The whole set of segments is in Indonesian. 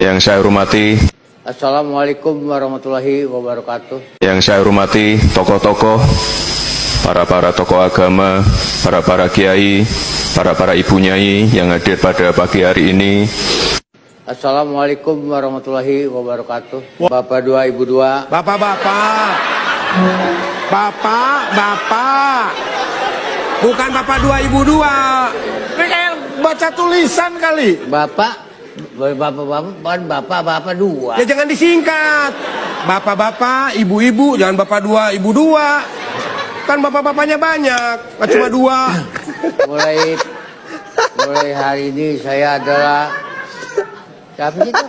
Yang saya hormati, Assalamualaikum warahmatullahi wabarakatuh. yang saya hormati tokoh-tokoh, para tokoh agama, para kiai, para ibu nyai yang hadir pada pagi hari ini. Assalamualaikum warahmatullahi wabarakatuh. Bapak dua, ibu dua. Bapak-bapak, bapak-bapak, bukan bapak dua ibu dua. Ini kayak baca tulisan kali. Bapak dua. Ya jangan disingkat. Bapak-bapak, ibu-ibu, jangan bapak dua ibu dua. Kan bapak-bapaknya banyak, nggak cuma dua. Mulai hari ini saya adalah siapa itu?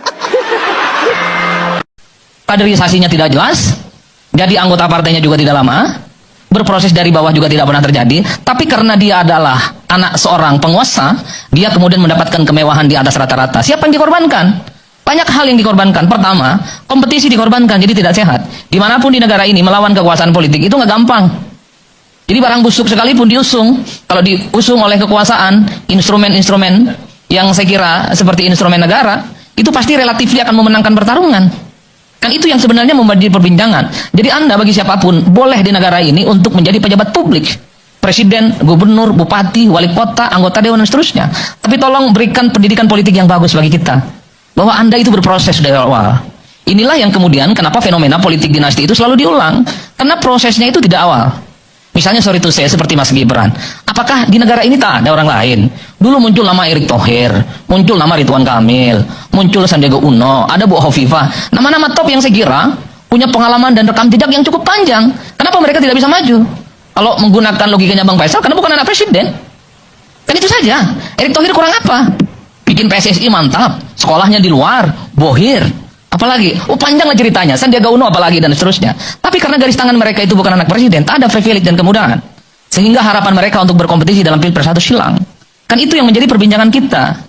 Kaderisasinya tidak jelas, jadi anggota partainya juga tidak lama, berproses dari bawah juga tidak pernah terjadi, tapi karena dia adalah anak seorang penguasa, dia kemudian mendapatkan kemewahan di atas rata-rata. Siapa yang dikorbankan? Banyak hal yang dikorbankan. Pertama, kompetisi dikorbankan, jadi tidak sehat. Dimanapun di negara ini melawan kekuasaan politik itu nggak gampang. Jadi barang busuk sekalipun diusung, kalau diusung oleh kekuasaan, instrumen-instrumen yang saya kira seperti instrumen negara, itu pasti relatif akan memenangkan pertarungan. Kan itu yang sebenarnya menjadi perbincangan. Jadi Anda bagi siapapun boleh di negara ini untuk menjadi pejabat publik. Presiden, gubernur, bupati, wali kota, anggota dewan dan seterusnya. Tapi tolong berikan pendidikan politik yang bagus bagi kita. Bahwa Anda itu berproses dari awal. Inilah yang kemudian kenapa fenomena politik dinasti itu selalu diulang. Karena prosesnya itu tidak awal. Misalnya sorry to say seperti Mas Gibran. Apakah di negara ini tak ada orang lain? Dulu muncul nama Erick Thohir, muncul nama Ridwan Kamil, muncul Sandiaga Uno, ada Bu Hovifah. Nama-nama top yang saya kira punya pengalaman dan rekam jejak yang cukup panjang. Kenapa mereka tidak bisa maju? Kalau menggunakan logikanya Bang Faisal, karena bukan anak presiden. Kan itu saja. Erick Thohir kurang apa? Bikin PSSI mantap, sekolahnya di luar, bohir. Apalagi, panjang lah ceritanya, Sandiaga Uno apalagi dan seterusnya. Tapi karena garis tangan mereka itu bukan anak presiden, tak ada privilege dan kemudahan. Sehingga harapan mereka untuk berkompetisi dalam pilpres itu hilang. Kan itu yang menjadi perbincangan kita.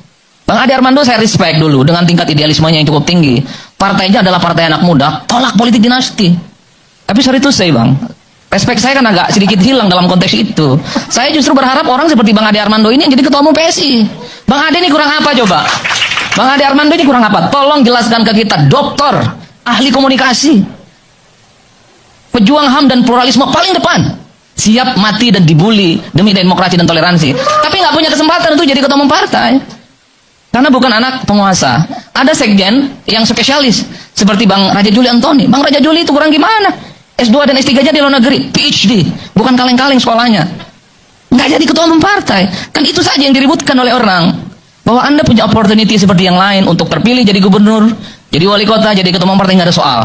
Bang Ade Armando saya respect dulu dengan tingkat idealismenya yang cukup tinggi. Partainya adalah partai anak muda, tolak politik dinasti. Tapi sorry to say Bang, respect saya kan agak sedikit hilang dalam konteks itu. Saya justru berharap orang seperti Bang Ade Armando ini yang jadi ketua umum PSI. Bang Ade ini kurang apa coba? Bang Ade Armando ini kurang apa? Tolong jelaskan ke kita, doktor, ahli komunikasi, pejuang HAM dan pluralisme paling depan, siap mati dan dibully demi demokrasi dan toleransi, tapi nggak punya kesempatan untuk jadi ketua umum partai karena bukan anak penguasa. Ada sekjen yang spesialis seperti Bang Raja Juli Antoni. Bang Raja Juli itu kurang gimana? S2 dan S3 nya di luar negeri, PhD, bukan kaleng-kaleng sekolahnya, nggak jadi ketua umum partai. Kan itu saja yang diributkan oleh orang, bahwa Anda punya opportunity seperti yang lain untuk terpilih jadi gubernur, jadi wali kota, jadi ketua umum partai, nggak ada soal.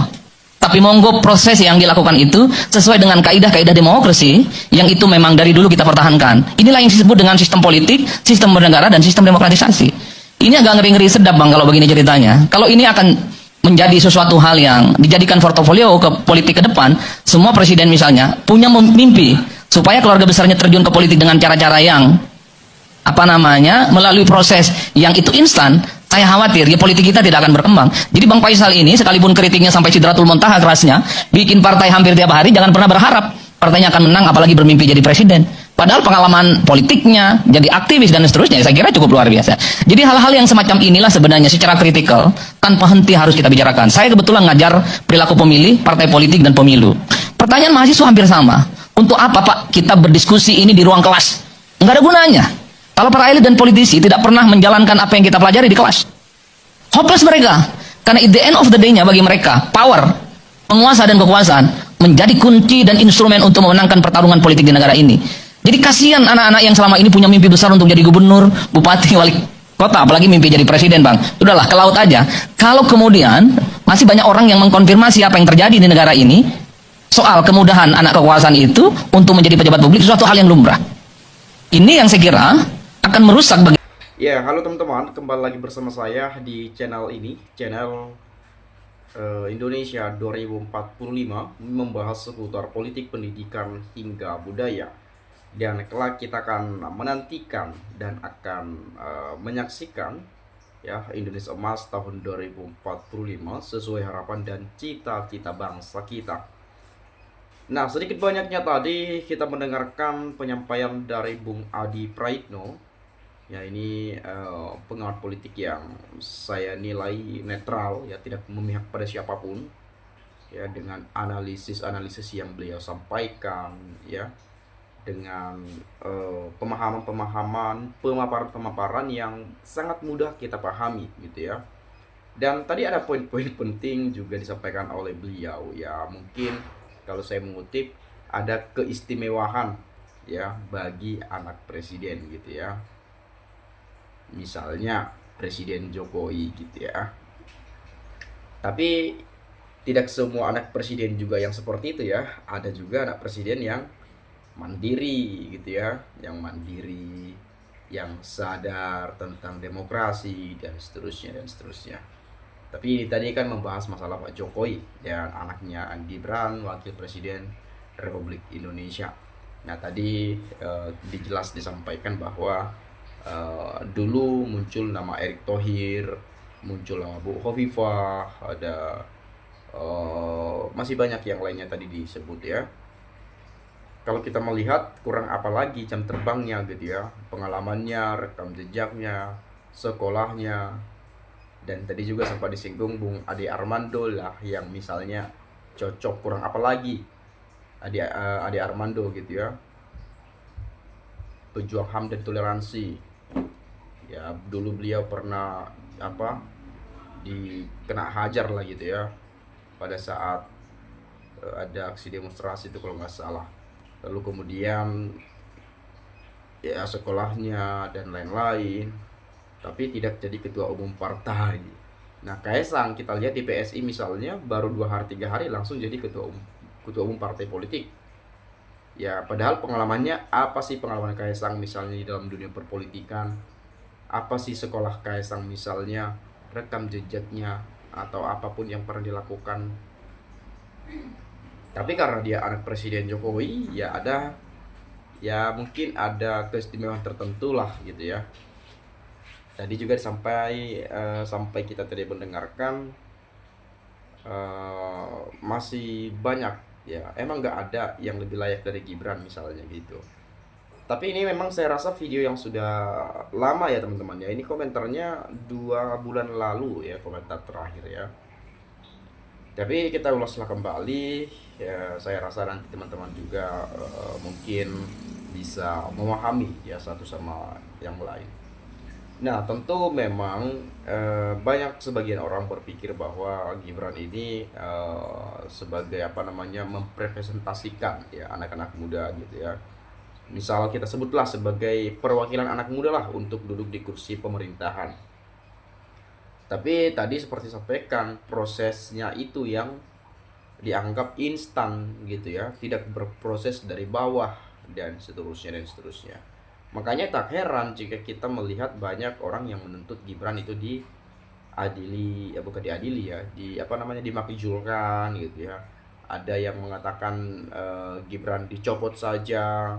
Tapi monggo proses yang dilakukan itu sesuai dengan kaidah-kaidah demokrasi yang itu memang dari dulu kita pertahankan. Inilah yang disebut dengan sistem politik, sistem bernegara, dan sistem demokratisasi. Ini agak ngeri-ngeri sedap Bang kalau begini ceritanya. Kalau ini akan menjadi sesuatu hal yang dijadikan portofolio ke politik ke depan, semua presiden misalnya punya mimpi supaya keluarga besarnya terjun ke politik dengan cara-cara yang melalui proses yang itu instan. Saya khawatir ya politik kita tidak akan berkembang. Jadi Bang Faisal ini sekalipun kritiknya sampai sidratul muntaha kerasnya, bikin partai hampir tiap hari, jangan pernah berharap partainya akan menang, apalagi bermimpi jadi presiden. Padahal pengalaman politiknya, jadi aktivis dan seterusnya, saya kira cukup luar biasa. Jadi hal-hal yang semacam inilah sebenarnya secara kritikal tanpa henti harus kita bicarakan. Saya kebetulan ngajar perilaku pemilih, partai politik dan pemilu. Pertanyaan mahasiswa hampir sama. Untuk apa Pak kita berdiskusi ini di ruang kelas? Enggak ada gunanya. Kalau para elit dan politisi tidak pernah menjalankan apa yang kita pelajari di kelas, hopeless mereka. Karena at the end of the day-nya bagi mereka, power, penguasa dan kekuasaan menjadi kunci dan instrumen untuk memenangkan pertarungan politik di negara ini. Jadi kasihan anak-anak yang selama ini punya mimpi besar untuk jadi gubernur, bupati, wali kota, apalagi mimpi jadi presiden Bang. Sudahlah, ke laut aja. Kalau kemudian masih banyak orang yang mengkonfirmasi apa yang terjadi di negara ini, soal kemudahan anak kekuasaan itu untuk menjadi pejabat publik, sesuatu hal yang lumrah. Ini yang saya kira akan merusak bagi... Ya, halo teman-teman, kembali lagi bersama saya di channel ini, channel Indonesia 2045, membahas seputar politik, pendidikan, hingga budaya. Dan kelak kita akan menantikan dan akan menyaksikan ya Indonesia Emas tahun 2045 sesuai harapan dan cita-cita bangsa kita. Nah, sedikit banyaknya tadi kita mendengarkan penyampaian dari Bung Adi Praitno Ya ini pengamat politik yang saya nilai netral, ya tidak memihak pada siapapun, ya dengan analisis yang beliau sampaikan, ya dengan pemahaman-pemahaman, pemaparan-pemaparan yang sangat mudah kita pahami gitu ya. Dan tadi ada poin-poin penting juga disampaikan oleh beliau, ya mungkin kalau saya mengutip, ada keistimewaan ya bagi anak presiden gitu ya, misalnya Presiden Jokowi gitu ya. Tapi tidak semua anak presiden juga yang seperti itu ya. Ada juga anak presiden yang mandiri gitu ya, yang mandiri, yang sadar tentang demokrasi dan seterusnya dan seterusnya. Tapi ini tadi kan membahas masalah Pak Jokowi dan anaknya Gibran, Wakil Presiden Republik Indonesia. Nah tadi dijelas disampaikan bahwa dulu muncul nama Erick Thohir, muncul nama Bu Hovifah, ada masih banyak yang lainnya tadi disebut ya. Kalau kita melihat kurang apa lagi jam terbangnya gitu ya, pengalamannya, rekam jejaknya, sekolahnya, dan tadi juga sempat disinggung Bung Ade Armando lah yang misalnya cocok, kurang apa lagi Ade Armando gitu ya, pejuang HAM dan toleransi. Ya dulu beliau pernah kena hajar lah gitu ya pada saat ada aksi demonstrasi itu kalau nggak salah. Lalu kemudian ya sekolahnya dan lain-lain, tapi tidak jadi ketua umum partai. Nah Kaisang kita lihat di PSI misalnya baru 2 hari 3 hari langsung jadi ketua umum partai politik. Ya padahal pengalamannya apa sih, pengalaman Kaisang misalnya di dalam dunia perpolitikan, apa sih sekolah Kaisang misalnya, rekam jejaknya atau apapun yang pernah dilakukan. Tapi karena dia anak Presiden Jokowi, ya mungkin ada keistimewaan tertentu lah gitu ya. Tadi juga sampai kita tadi mendengarkan masih banyak ya, emang nggak ada yang lebih layak dari Gibran misalnya gitu. Tapi ini memang saya rasa video yang sudah lama ya teman-teman ya. Ini komentarnya 2 bulan lalu ya, komentar terakhir ya. Tapi kita ulaslah kembali ya, saya rasa nanti teman-teman juga mungkin bisa memahami ya satu sama yang lain. Nah tentu memang banyak sebagian orang berpikir bahwa Gibran ini sebagai mempresentasikan ya anak-anak muda gitu ya. Misal kita sebutlah sebagai perwakilan anak muda lah untuk duduk di kursi pemerintahan. Tapi tadi seperti sampaikan, prosesnya itu yang dianggap instan gitu ya, tidak berproses dari bawah dan seterusnya dan seterusnya. Makanya tak heran jika kita melihat banyak orang yang menuntut Gibran itu diadili, ya bukan diadili ya, dimakjulkan gitu ya. Ada yang mengatakan Gibran dicopot saja.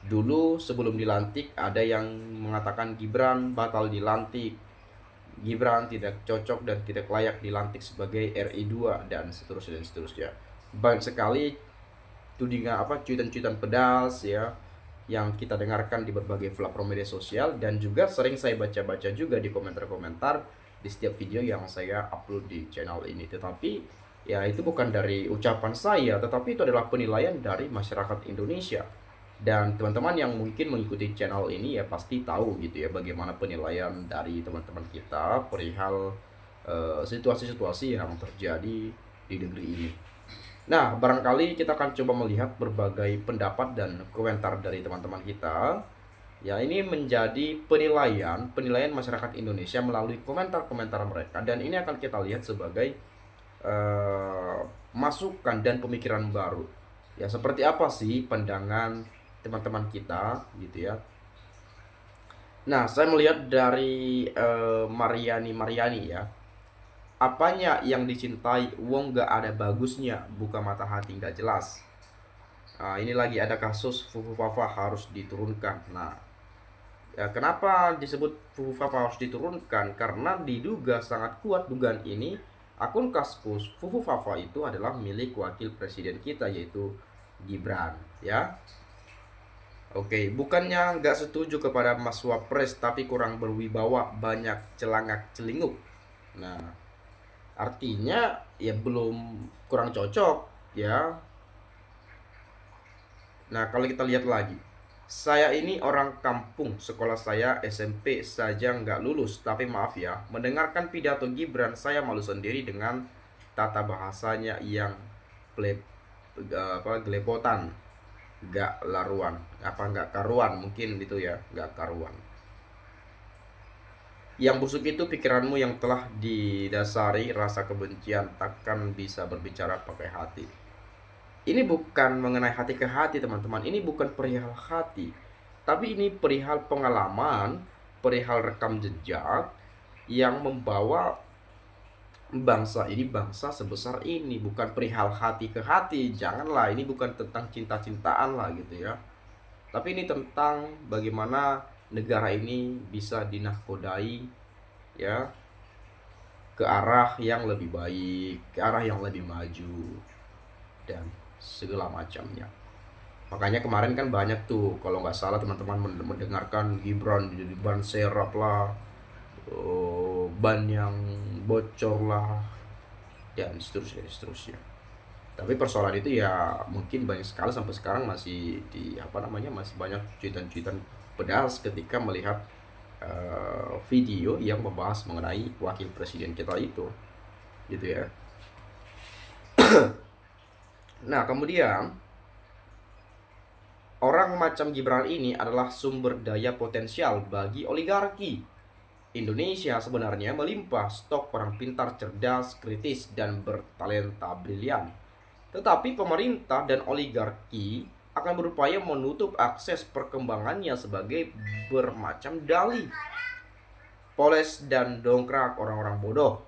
Dulu sebelum dilantik ada yang mengatakan Gibran batal dilantik, Gibran tidak cocok dan tidak layak dilantik sebagai RI 2 dan seterusnya dan seterusnya. Banyak sekali tudingan cuitan-cuitan pedas ya yang kita dengarkan di berbagai platform media sosial, dan juga sering saya baca-baca juga di komentar-komentar di setiap video yang saya upload di channel ini. Tetapi ya itu bukan dari ucapan saya, tetapi itu adalah penilaian dari masyarakat Indonesia. Dan teman-teman yang mungkin mengikuti channel ini ya pasti tahu gitu ya bagaimana penilaian dari teman-teman kita perihal situasi-situasi yang terjadi di negeri ini. Nah barangkali kita akan coba melihat berbagai pendapat dan komentar dari teman-teman kita. Ya ini menjadi penilaian masyarakat Indonesia melalui komentar-komentar mereka, dan ini akan kita lihat sebagai masukan dan pemikiran baru. Ya seperti apa sih pandangan teman-teman kita gitu ya. Nah saya melihat dari Mariani ya, apanya yang dicintai wong gak ada bagusnya, buka mata hati gak jelas. Nah, ini lagi ada kasus Fufu Fafa harus diturunkan. Nah ya, kenapa disebut Fufu Fafa harus diturunkan? Karena diduga sangat kuat dugaan ini akun kasus Fufu Fafa itu adalah milik wakil presiden kita yaitu Gibran ya. Oke, bukannya nggak setuju kepada Mas Wapres, tapi kurang berwibawa, banyak celangak celinguk. Nah, artinya ya belum, kurang cocok ya. Nah, kalau kita lihat lagi, saya ini orang kampung, sekolah saya SMP saja nggak lulus. Tapi maaf ya, mendengarkan pidato Gibran saya malu sendiri dengan tata bahasanya yang gelepotan, nggak laruan, nggak karuan, mungkin itu ya, nggak karuan. Yang busuk itu pikiranmu yang telah didasari rasa kebencian, takkan bisa berbicara pakai hati. Ini bukan mengenai hati ke hati, teman-teman. Ini bukan perihal hati, tapi ini perihal pengalaman, perihal rekam jejak yang membawa bangsa ini, bangsa sebesar ini. Bukan perihal hati ke hati. Janganlah, ini bukan tentang cinta-cintaan lah gitu ya. Tapi ini tentang bagaimana negara ini bisa dinahkodai ya, ke arah yang lebih baik, ke arah yang lebih maju, dan segala macamnya. Makanya kemarin kan banyak tuh, kalau nggak salah teman-teman mendengarkan Gibran jadi ban serap lah, ban yang bocor lah, dan seterusnya seterusnya. Tapi persoalan itu ya mungkin banyak sekali sampai sekarang masih masih banyak cuitan-cuitan pedas ketika melihat video yang membahas mengenai wakil presiden kita itu, gitu ya. Nah, kemudian orang macam Gibran ini adalah sumber daya potensial bagi oligarki. Indonesia sebenarnya melimpah stok orang pintar, cerdas, kritis, dan bertalenta brilian. Tetapi pemerintah dan oligarki akan berupaya menutup akses perkembangannya sebagai bermacam dalih. Poles dan dongkrak orang-orang bodoh,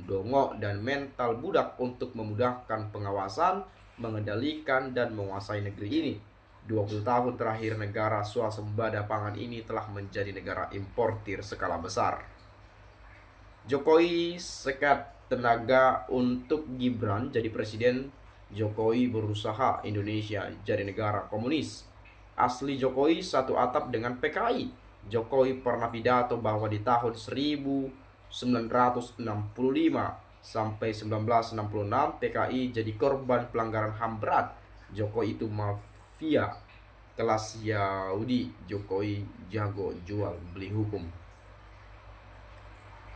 dongok dan mental budak untuk memudahkan pengawasan, mengendalikan dan menguasai negeri ini. 20 tahun terakhir negara swasembada pangan ini telah menjadi negara importir skala besar. Jokowi sekat tenaga untuk Gibran jadi presiden. Jokowi berusaha Indonesia jadi negara komunis. Asli Jokowi satu atap dengan PKI. Jokowi pernah pidato bahwa di tahun 1965 sampai 1966 PKI jadi korban pelanggaran HAM berat. Jokowi itu mafia kelas Yahudi. Jokowi jago jual beli hukum.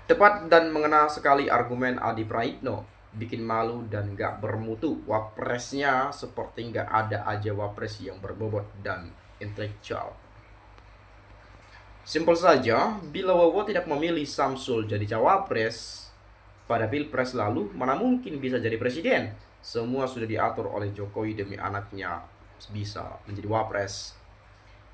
Tepat dan mengena sekali argumen Adi Praitno. Bikin malu dan gak bermutu. Wapresnya seperti gak ada aja wapres yang berbobot dan intelektual. Simpel saja, bila Wowo tidak memilih Samsul jadi cawapres pada Pilpres lalu, mana mungkin bisa jadi presiden? Semua sudah diatur oleh Jokowi demi anaknya bisa menjadi wapres.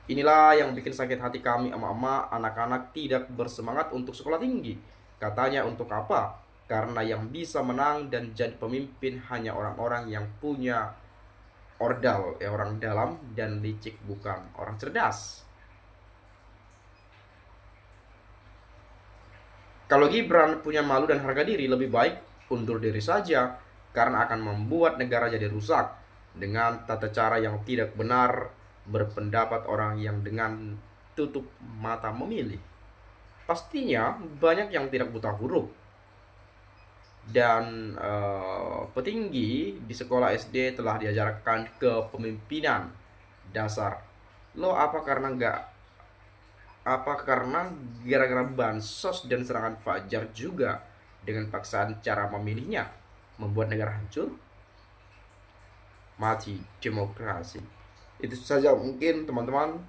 Inilah yang bikin sakit hati kami emak-emak, anak-anak tidak bersemangat untuk sekolah tinggi. Katanya untuk apa? Karena yang bisa menang dan jadi pemimpin hanya orang-orang yang punya ordal, orang dalam dan licik, bukan orang cerdas. Kalau Gibran punya malu dan harga diri, lebih baik undur diri saja, karena akan membuat negara jadi rusak dengan tata cara yang tidak benar, berpendapat orang yang dengan tutup mata memilih. Pastinya banyak yang tidak buta huruf dan petinggi di sekolah SD telah diajarkan kepemimpinan dasar. Apa karena gara-gara bansos dan serangan fajar juga dengan paksaan cara memilihnya membuat negara hancur? Mati demokrasi. Itu saja mungkin teman-teman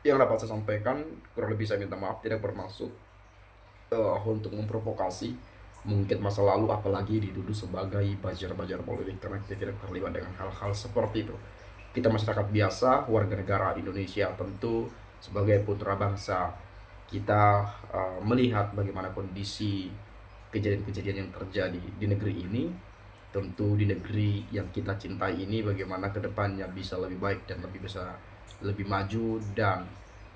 yang dapat saya sampaikan. Kurang lebih saya minta maaf, tidak bermaksud untuk memprovokasi. Mungkin masa lalu apalagi dituduh sebagai bajar-bajar politik, karena kita tidak terlibat dengan hal-hal seperti itu. Kita masyarakat biasa, warga negara Indonesia, tentu sebagai putra bangsa kita melihat bagaimana kondisi kejadian-kejadian yang terjadi di negeri ini. Tentu di negeri yang kita cintai ini bagaimana kedepannya bisa lebih baik dan bisa lebih maju, dan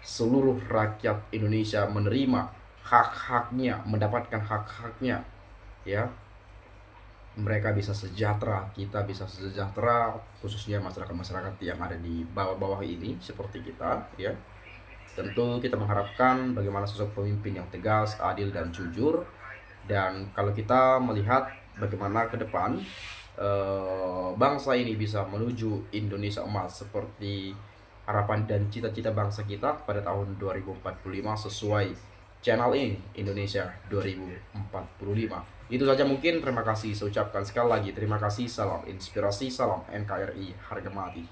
seluruh rakyat Indonesia menerima hak-haknya, mendapatkan hak-haknya ya. mereka bisa sejahtera, kita bisa sejahtera, khususnya masyarakat-masyarakat yang ada di bawah-bawah ini seperti kita, ya. Tentu kita mengharapkan bagaimana sosok pemimpin yang tegas, adil, dan jujur. Dan kalau kita melihat bagaimana ke depan bangsa ini bisa menuju Indonesia emas seperti harapan dan cita-cita bangsa kita pada tahun 2045 sesuai channel ini Indonesia 2045. Itu saja mungkin. Terima kasih. Saya ucapkan sekali lagi terima kasih. Salam inspirasi, salam NKRI harga mati.